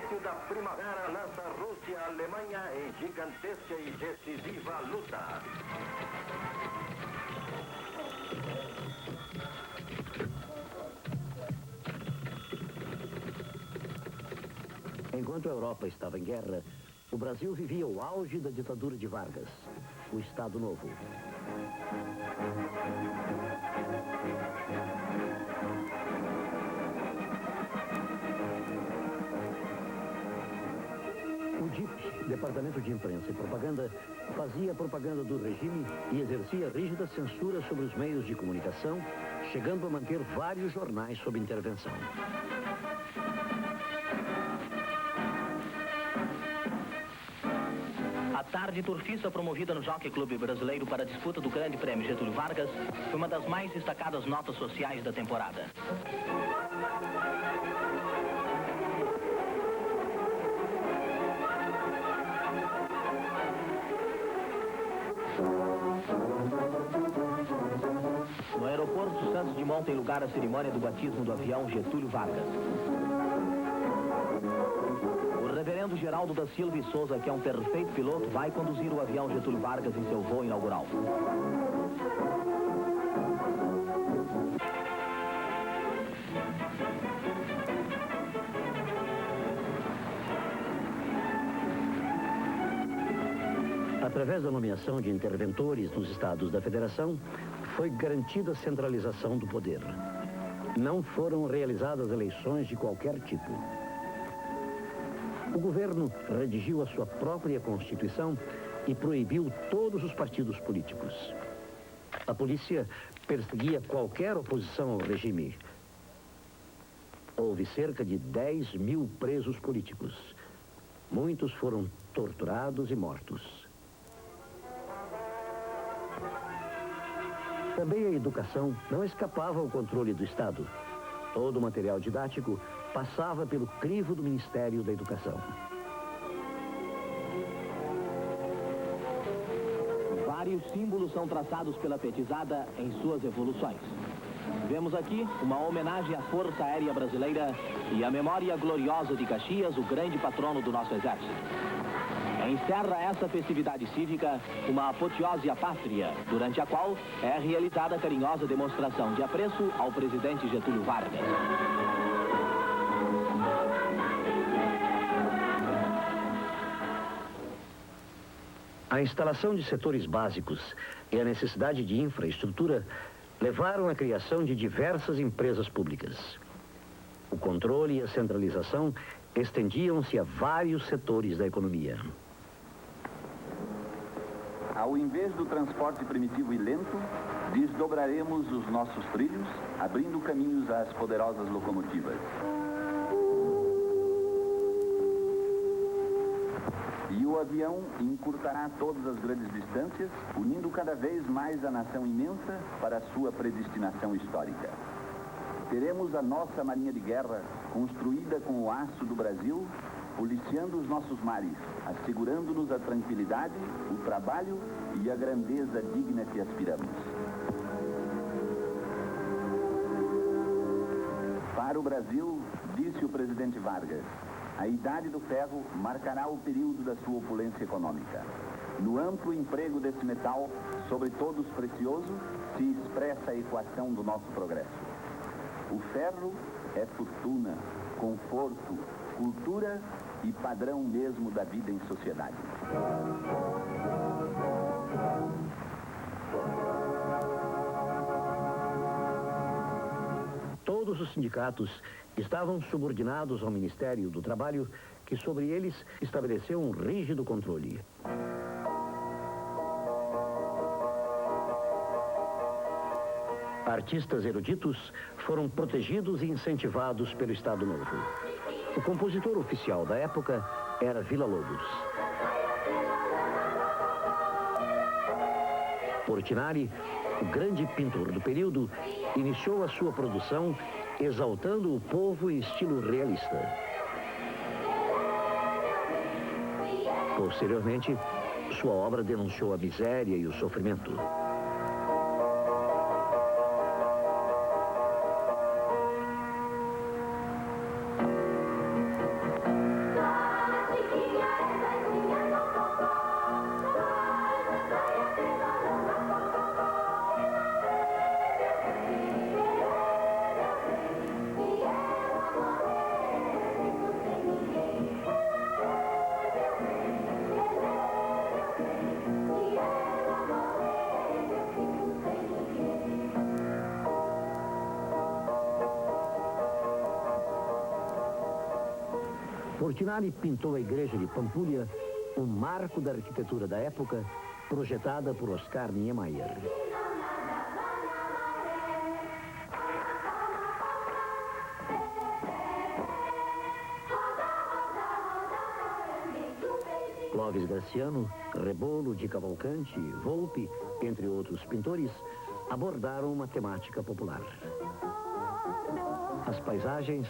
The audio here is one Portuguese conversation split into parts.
início da primavera lança a Rússia e a Alemanha em gigantesca e decisiva luta. Enquanto a Europa estava em guerra, o Brasil vivia o auge da ditadura de Vargas, o Estado Novo. O DIP, Departamento de Imprensa e Propaganda, fazia propaganda do regime e exercia rígida censura sobre os meios de comunicação, chegando a manter vários jornais sob intervenção. A tarde turfista promovida no Jockey Clube Brasileiro para a disputa do Grande Prêmio Getúlio Vargas foi uma das mais destacadas notas sociais da temporada. No aeroporto Santos Dumont tem lugar a cerimônia do batismo do avião Getúlio Vargas. O reverendo Geraldo da Silva e Souza, que é um perfeito piloto, vai conduzir o avião Getúlio Vargas em seu voo inaugural. Através da nomeação de interventores nos estados da federação, foi garantida a centralização do poder. Não foram realizadas eleições de qualquer tipo. O governo redigiu a sua própria Constituição e proibiu todos os partidos políticos. A polícia perseguia qualquer oposição ao regime. Houve cerca de 10 mil presos políticos. Muitos foram torturados e mortos. Também a educação não escapava ao controle do Estado. Todo o material didático passava pelo crivo do Ministério da Educação. Vários símbolos são traçados pela petizada em suas evoluções. Vemos aqui uma homenagem à Força Aérea Brasileira e à memória gloriosa de Caxias, o grande patrono do nosso exército. Encerra essa festividade cívica uma apoteose à pátria, durante a qual é realizada a carinhosa demonstração de apreço ao presidente Getúlio Vargas. A instalação de setores básicos e a necessidade de infraestrutura levaram à criação de diversas empresas públicas. O controle e a centralização estendiam-se a vários setores da economia. Ao invés do transporte primitivo e lento, desdobraremos os nossos trilhos, abrindo caminhos às poderosas locomotivas. E o avião encurtará todas as grandes distâncias, unindo cada vez mais a nação imensa para a sua predestinação histórica. Teremos a nossa marinha de guerra, construída com o aço do Brasil, policiando os nossos mares, assegurando-nos a tranquilidade, o trabalho e a grandeza digna que aspiramos. Para o Brasil, disse o presidente Vargas, a idade do ferro marcará o período da sua opulência econômica. No amplo emprego desse metal, sobre todos precioso, se expressa a equação do nosso progresso. O ferro é fortuna, conforto, cultura e padrão mesmo da vida em sociedade. Todos os sindicatos estavam subordinados ao Ministério do Trabalho, que sobre eles estabeleceu um rígido controle. Artistas eruditos foram protegidos e incentivados pelo Estado Novo. O compositor oficial da época era Villa-Lobos. Portinari, o grande pintor do período, iniciou a sua produção exaltando o povo em estilo realista. Posteriormente, sua obra denunciou a miséria e o sofrimento. Portinari pintou a igreja de Pampulha, um marco da arquitetura da época, projetada por Oscar Niemeyer. Clóvis Graciano, Rebolo de Cavalcante, Volpe, entre outros pintores, abordaram uma temática popular. As paisagens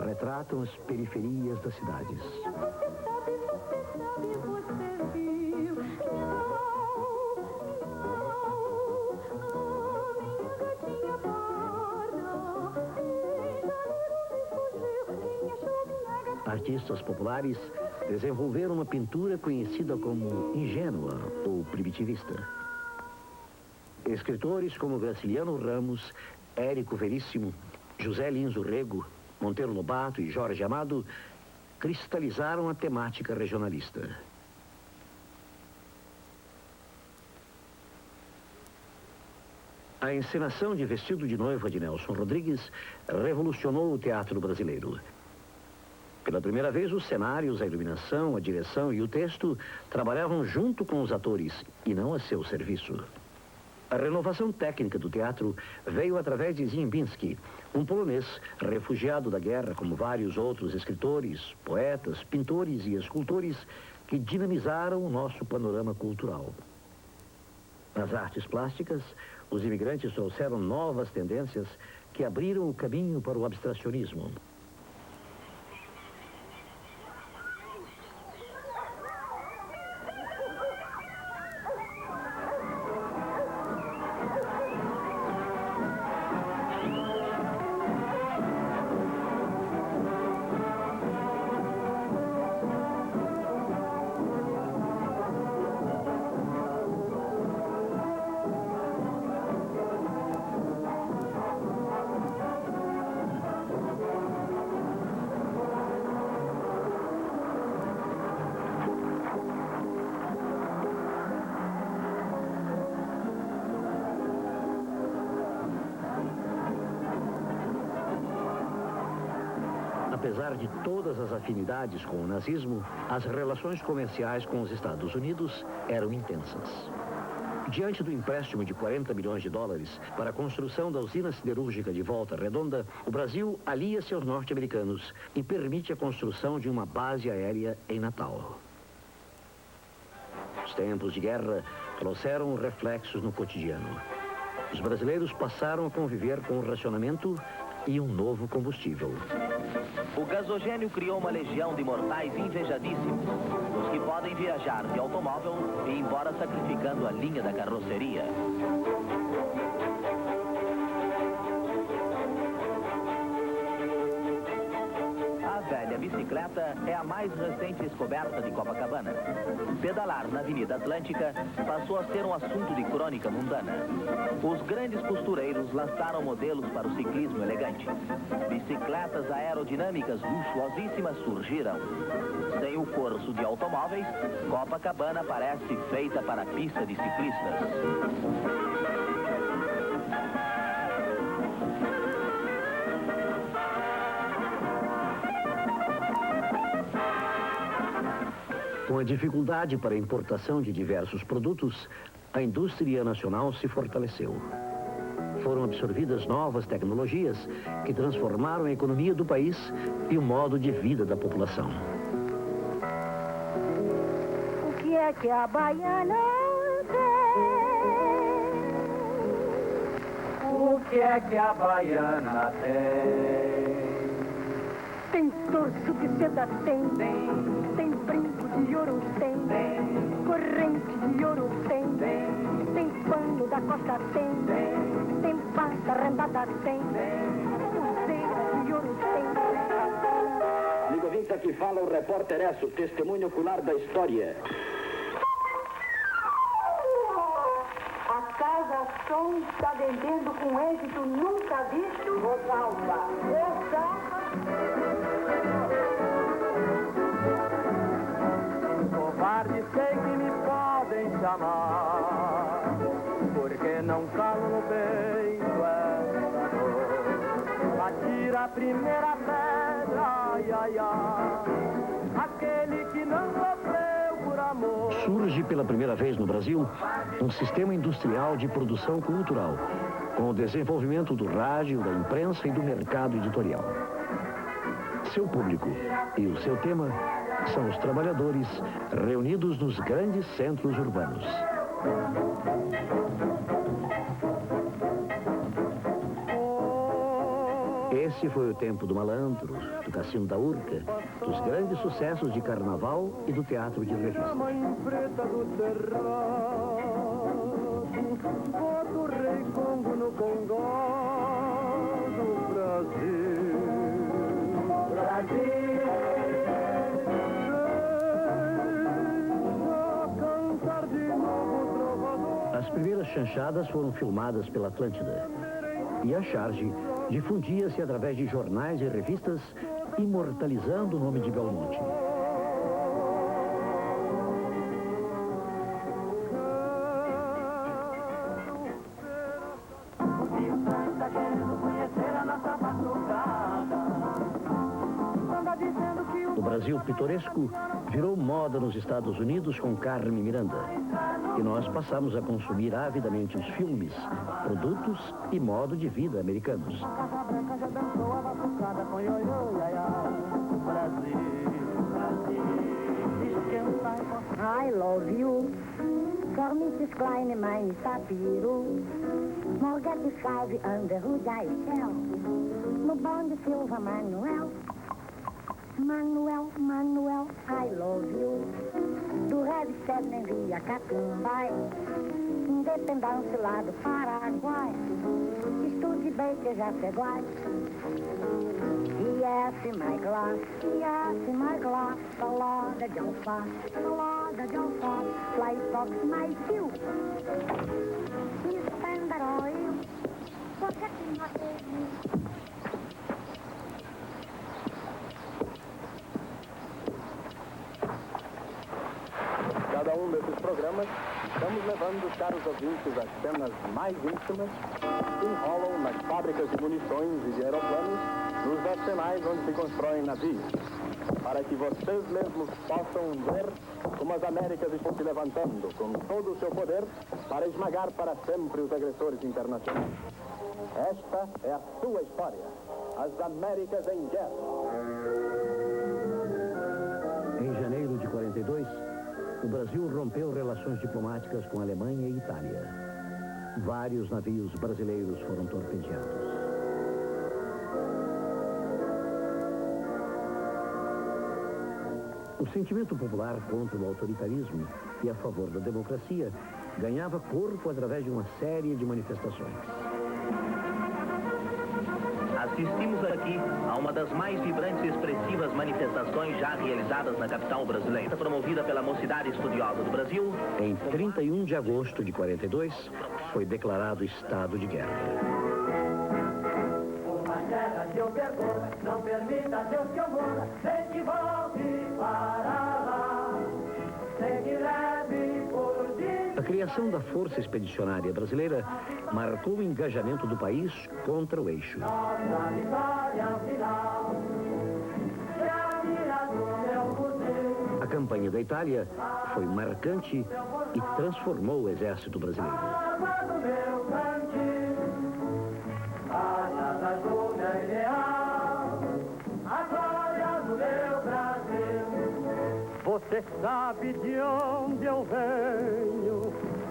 retratam as periferias das cidades. Artistas populares desenvolveram uma pintura conhecida como ingênua ou primitivista. Escritores como Graciliano Ramos, Érico Veríssimo, José Lins Urrego, Monteiro Lobato e Jorge Amado cristalizaram a temática regionalista. A encenação de Vestido de Noiva de Nelson Rodrigues revolucionou o teatro brasileiro. Pela primeira vez, os cenários, a iluminação, a direção e o texto trabalhavam junto com os atores e não a seu serviço. A renovação técnica do teatro veio através de Ziembinski, um polonês refugiado da guerra, como vários outros escritores, poetas, pintores e escultores que dinamizaram o nosso panorama cultural. Nas artes plásticas, os imigrantes trouxeram novas tendências que abriram o caminho para o abstracionismo. Apesar de todas as afinidades com o nazismo, as relações comerciais com os Estados Unidos eram intensas. Diante do empréstimo de 40 milhões de dólares para a construção da usina siderúrgica de Volta Redonda, o Brasil alia-se aos norte-americanos e permite a construção de uma base aérea em Natal. Os tempos de guerra trouxeram reflexos no cotidiano. Os brasileiros passaram a conviver com o racionamento e um novo combustível. O gasogênio criou uma legião de mortais invejadíssimos, os que podem viajar de automóvel e ir embora sacrificando a linha da carroceria. A velha bicicleta é a mais recente descoberta de Copacabana. Pedalar na Avenida Atlântica passou a ser um assunto de crônica mundana. Os grandes costureiros lançaram modelos para o ciclismo elegante. Bicicletas aerodinâmicas luxuosíssimas surgiram. Sem o curso de automóveis, Copacabana parece feita para a pista de ciclistas. Com a dificuldade para a importação de diversos produtos, a indústria nacional se fortaleceu. Foram absorvidas novas tecnologias que transformaram a economia do país e o modo de vida da população. O que é que a baiana tem? O que é que a baiana tem? Tem torso de seda, tem brinco de ouro, tem corrente de ouro, tem pano da costa, tem pata rendada, tem pulseira de ouro, tem. Amigo ouvinte, aqui fala o repórter Esso, testemunho ocular da história. A Casa Som está vendendo com êxito nunca visto. Rosalba. Covarde sei que me podem chamar, porque não calo no peito essa dor. Atira a primeira pedra, ai, ai, ai, aquele que não sofreu por amor. Surge pela primeira vez no Brasil um sistema industrial de produção cultural, com o desenvolvimento do rádio, da imprensa e do mercado editorial. Seu público e o seu tema são os trabalhadores reunidos nos grandes centros urbanos. Esse foi o tempo do malandro, do cassino da Urca, dos grandes sucessos de carnaval e do teatro de revista. Mãe preta do cerrado, bota o rei Congo no Congó do Brasil. Brasil, deixa cantar de novo trovador. As primeiras chanchadas foram filmadas pela Atlântida. E a charge difundia-se através de jornais e revistas, imortalizando o nome de Belmonte. O Brasil pitoresco virou moda nos Estados Unidos com Carmen Miranda. E nós passamos a consumir avidamente os filmes, produtos e modo de vida americanos. I love you. For Mrs. Klein, meine Papiru. Morgen ist Schreibe an der Rudai Shell. No Bond Silva Manuel. Manuel, Manuel, I love you. Do Red Seven via Catumbai. Independência lá do Paraguai. Estude bem que já se guai. Yes, my glass, yes, my glass. Salada de alface, salada de alface. Fly fox, my stew. Spender oil. Forget my baby. Cada um desses programas, estamos levando, caros ouvintes, as cenas mais íntimas que enrolam nas fábricas de munições e de aeroplanos, nos arsenais onde se constroem navios, para que vocês mesmos possam ver como as Américas estão se levantando com todo o seu poder para esmagar para sempre os agressores internacionais. Esta é a sua história, as Américas em guerra. Em janeiro de 42, o Brasil rompeu relações diplomáticas com a Alemanha e Itália. Vários navios brasileiros foram torpedeados. O sentimento popular contra o autoritarismo e a favor da democracia ganhava corpo através de uma série de manifestações. Assistimos aqui a uma das mais vibrantes e expressivas manifestações já realizadas na capital brasileira, promovida pela Mocidade Estudiosa do Brasil. Em 31 de agosto de 42, foi declarado estado de guerra. Uma guerra que eu percorra, não permita Deus que eu morra, sem que volte para lá, sem que leve por dia. A criação da Força Expedicionária Brasileira marcou o engajamento do país contra o eixo. Nossa vitória final, se a mira do meu fuzil. A campanha da Itália foi marcante e transformou o exército brasileiro. Água do meu cantil, asas do meu ideal, a glória do meu Brasil. Você sabe de onde eu venho,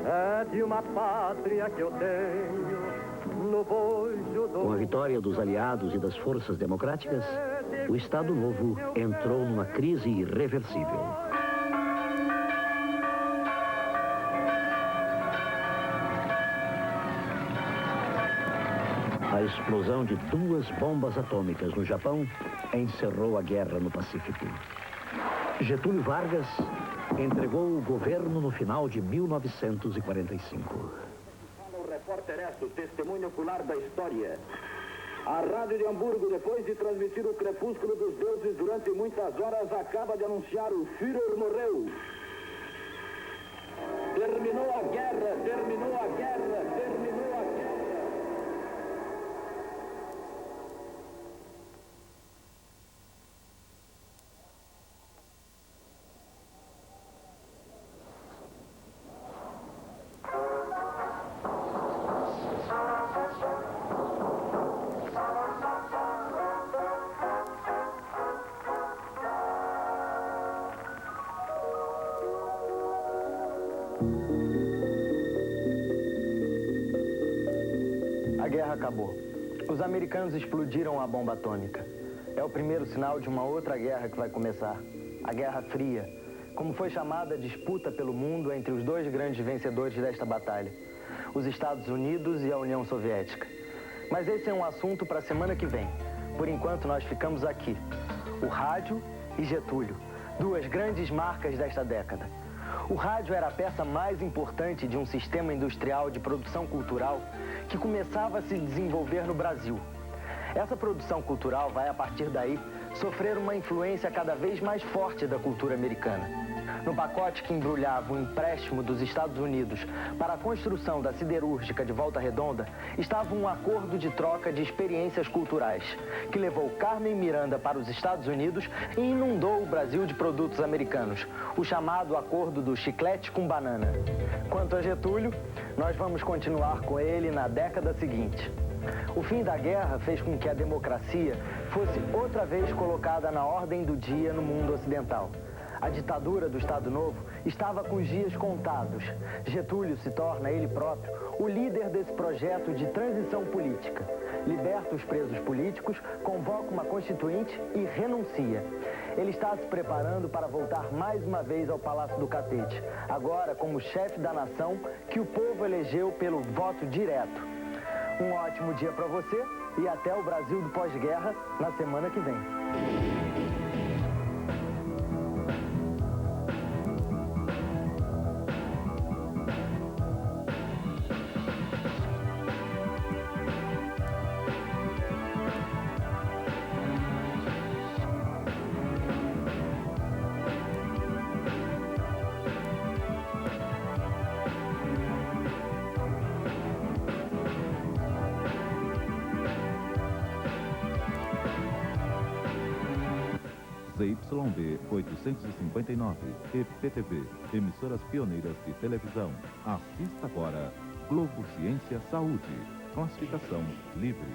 é de uma pátria que eu tenho, no bojo do... Com a vitória dos aliados e das forças democráticas, o Estado Novo entrou numa crise irreversível. A explosão de 2 bombas atômicas no Japão encerrou a guerra no Pacífico. Getúlio Vargas entregou o governo no final de 1945. O repórter S, o testemunho ocular da história. A Rádio de Hamburgo, depois de transmitir o crepúsculo dos deuses durante muitas horas, acaba de anunciar: o Führer morreu. Terminou a guerra, terminou a guerra, terminou a guerra. A guerra acabou. Os americanos explodiram a bomba atômica. É o primeiro sinal de uma outra guerra que vai começar. A Guerra Fria, como foi chamada a disputa pelo mundo entre os dois grandes vencedores desta batalha, os Estados Unidos e a União Soviética. Mas esse é um assunto para a semana que vem. Por enquanto, nós ficamos aqui. O rádio e Getúlio, duas grandes marcas desta década. O rádio era a peça mais importante de um sistema industrial de produção cultural que começava a se desenvolver no Brasil. Essa produção cultural vai, a partir daí, sofrer uma influência cada vez mais forte da cultura americana. No pacote que embrulhava o empréstimo dos Estados Unidos para a construção da siderúrgica de Volta Redonda, estava um acordo de troca de experiências culturais, que levou Carmen Miranda para os Estados Unidos e inundou o Brasil de produtos americanos, o chamado Acordo do Chiclete com Banana. Quanto a Getúlio, nós vamos continuar com ele na década seguinte. O fim da guerra fez com que a democracia fosse outra vez colocada na ordem do dia no mundo ocidental. A ditadura do Estado Novo estava com os dias contados. Getúlio se torna, ele próprio, o líder desse projeto de transição política. Liberta os presos políticos, convoca uma constituinte e renuncia. Ele está se preparando para voltar mais uma vez ao Palácio do Catete, agora como chefe da nação que o povo elegeu pelo voto direto. Um ótimo dia para você e até o Brasil do pós-guerra na semana que vem. ZYB 859 e PTV, emissoras pioneiras de televisão. Assista agora Globo Ciência Saúde, classificação livre.